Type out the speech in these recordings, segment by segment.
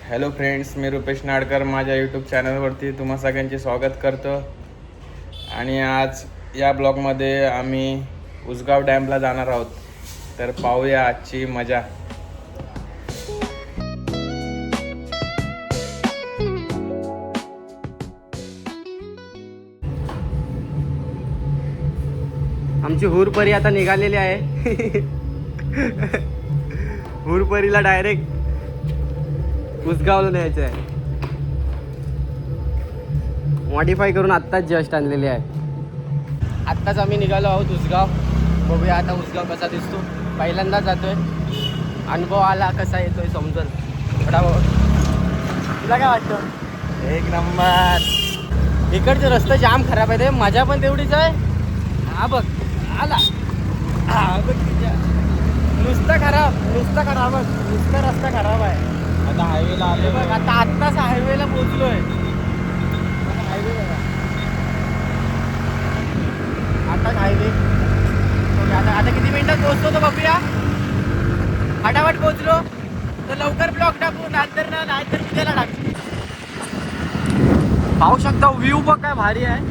Hello friends, मी रुपेश नाडकर माझ्या YouTube चॅनलवरती तुम्हा सगळ्यांचे स्वागत करतो. आणि आज या ब्लॉगमध्ये आम्ही उसगाव डॅमला जाणार आहोत. तर पाहूया आजची मजा. आमची हुरपरी आता निघालेली आहे. हुरपरीला डायरेक्ट उसगावला न्यायचं आहे. मॉडिफाय करून आत्ताच जस्ट आणलेली आहे. आत्ताच आम्ही निघालो आहोत उसगाव. बघूया आता उसगाव कसा दिसतो. पहिल्यांदाच जातोय, अनुभव आला कसा येतोय समजल. तुला काय वाटतं? एक नंबर. इकडचे रस्ते जाम खराब आहे. मजा पण तेवढीच आहे. हा बघ आला. हा बघ नुसता खराब नुसता रस्ता खराब आहे. आता हायवेला आले बघ आता आत्ताच हायवेला पोहोचलोय. हायवे बघा, आताच हायवे. आता किती मिनिटात पोहोचतो तो बघूया. फटाफट पोहोचलो तर लवकर ब्लॉक टाकू, नाहीतर त्याला टाकू. पाहू शकता व्ह्यू बघ काय भारी आहे.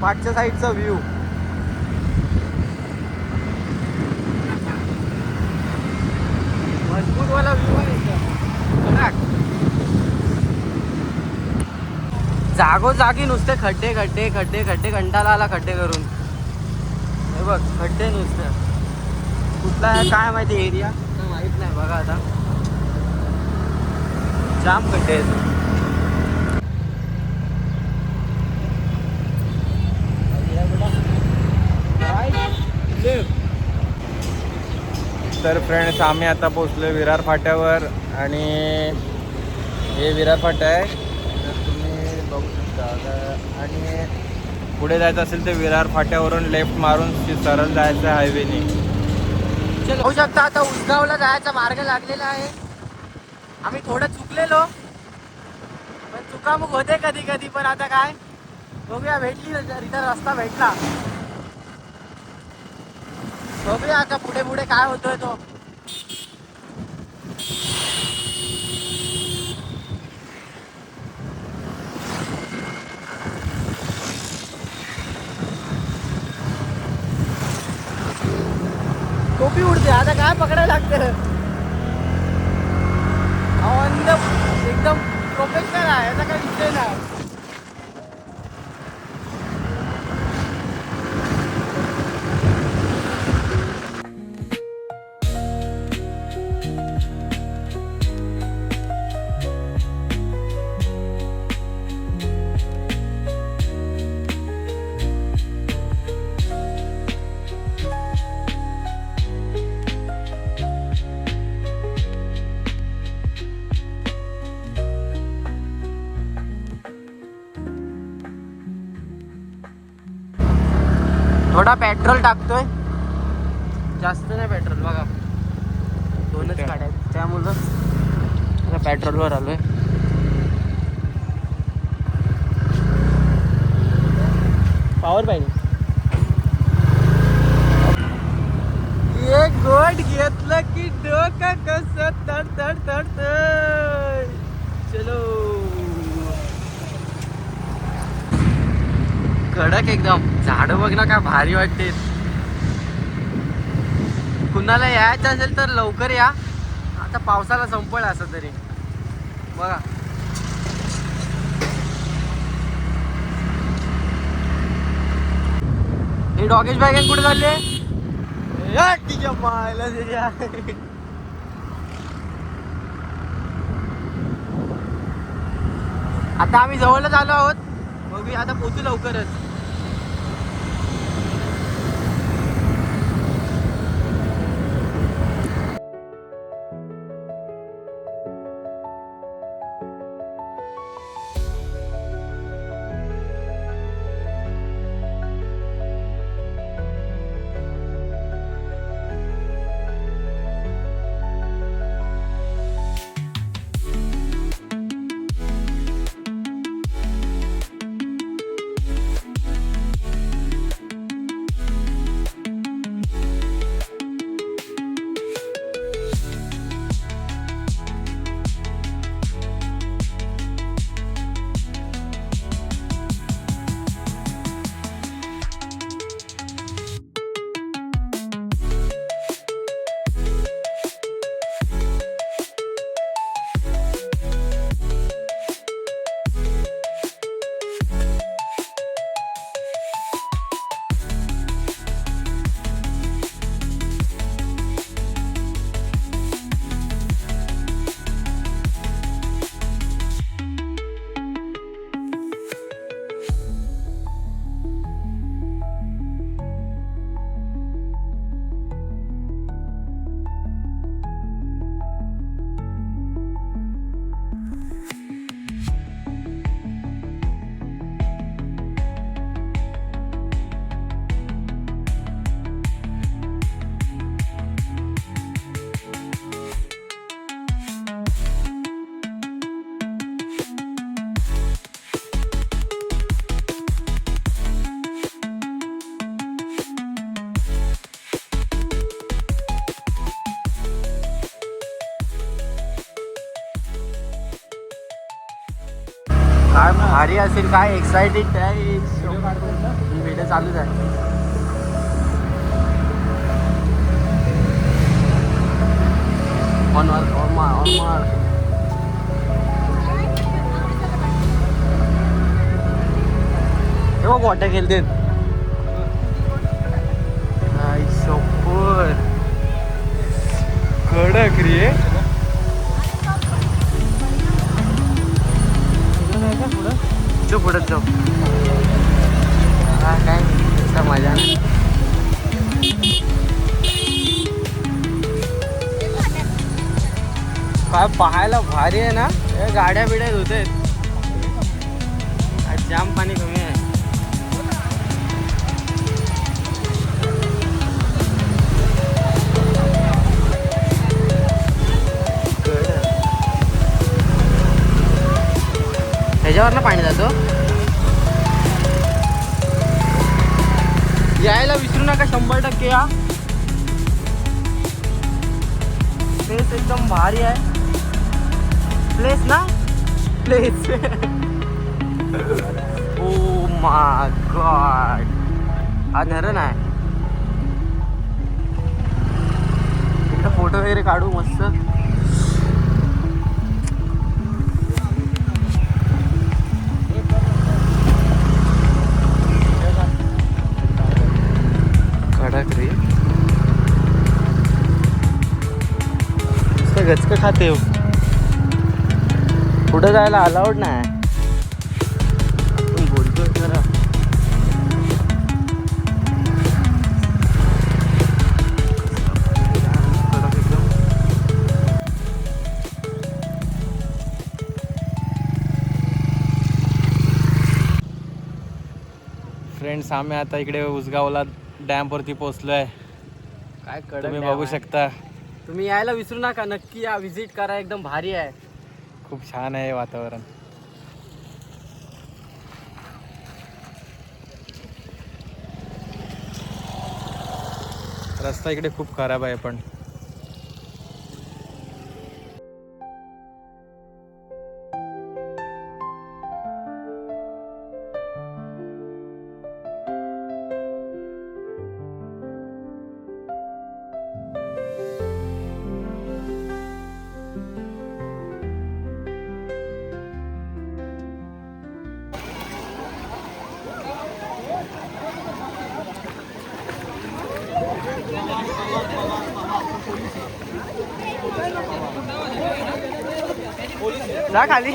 पाठच्या साईडचा व्ह्यू मजबूत वाला व्ह्यू आहे. जागोजागी नुसते खड्डे खड्डे खड्डे खड्डे. कंटाळा आला खड्डे करून. हे बघ खड्डे नुसते. कुठला आहे काय माहिती एरिया माहित नाही. बघा आता जाम खड्डे आहेत. तर फ्रेंड्स, आम्ही आता पोहोचलो विरार फाट्यावर. आणि हे विरार फाटा आहे, तर तुम्ही बघू शकता. आणि पुढे जायचं असेल तर विरार फाट्यावरून लेफ्ट मारून सरळ जायचं हायवेने. होऊ शकता आता उसगावला जायचा मार्ग लागलेला आहे. आम्ही थोडं चुकलेलो, पण चुकामुक होते कधी कधी. पण आता काय बघूया, भेटली रिटर्न रस्ता भेटला. बघूया आता पुढे पुढे काय होतोय तो. टोपी उडते आता काय पकडायला लागतं. एकदम प्रोफेशनल आहे, याचा काय विषय नाही. थोडा पेट्रोल टाकतोय, जास्त नाही पेट्रोल. बघा 2च गाड्या आहेत, त्यामुळं पेट्रोलवर आलोय. पॉवर पाहिजे. एक गोट घेतलं की डोकं कसं तड तड तड तड. चलो कडक एकदम. झाडं बघ ना काय भारी वाटते. कुणाला यायचं असेल तर लवकर या, आता पावसाला संपळ असं तरी. बघा हे डॉगेश बॅगन कुठे झाले. तिच्या मायला त्याच्या. आता आम्ही जवळच आलो आहोत. बघूया आता पोचू लवकरच. काय भारी असेल, काय एक्साइटेड आहे. व्हिडिओ चालूच आहे. ऑन मार. हे बघ वाट्या खेळते. कडक रे. पुढे जाऊ. काय मजा नाही. काय पाहायला भारी आहे ना. गाड्या बिड्या होते. जाम पाणी कमी आहे. ह्याच्यावरनं पाणी जातो. यायला विसरू नका 100% या. प्लेस एकदम भारी आहे. प्लेस ना प्लेस. Oh my God. हा धरण आहे. इथं फोटो वगैरे काढू मस्त. गचक खाते हो. पुढे जायला अलाउड नाही. आपण बोलतोय जरा. फ्रेंड्स, आम्ही आता इकडे उसगावला डॅमवरती पोहोचलोय. काय कडक तुम्ही डॅम बघू आहे. शकता. तुम्ही यायला विसरू नका. नक्की या, विजिट करा. एकदम भारी आहे. खूप छान आहे वातावरण. रस्ता इकडे खूप खराब आहे पण. जा खाली.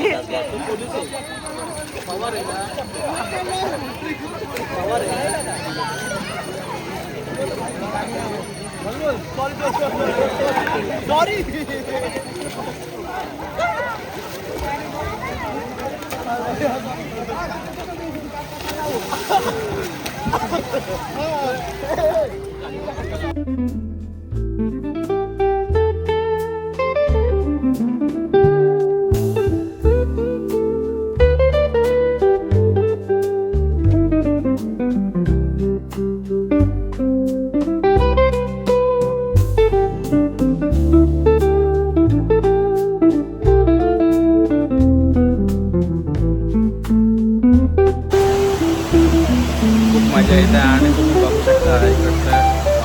मजा येते आणि तुम्ही बघू शकता इकडचं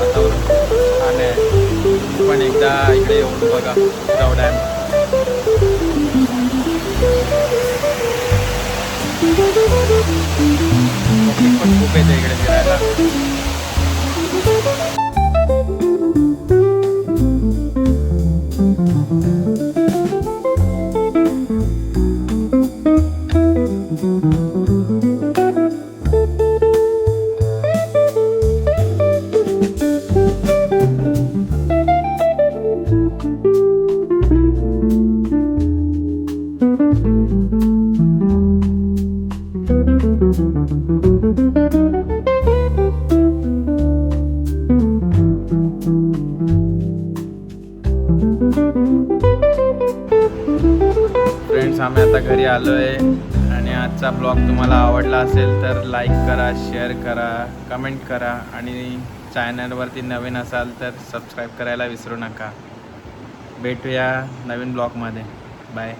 वातावरण छान आहे. तुम्ही पण एकदा इकडे येऊन बघा उसगाव डॅम. पब्लिक पण खूप येते इकडे फिरायला. फ्रेंड्स, आम्ही आता घरी आलो आहे आणि आजचा ब्लॉग तुम्हाला आवडला असेल तर लाईक करा, शेअर करा, कमेंट करा आणि चॅनलवरती नवीन असाल तर सबस्क्राईब करायला विसरू नका. भेटूया नवीन ब्लॉगमध्ये. बाय.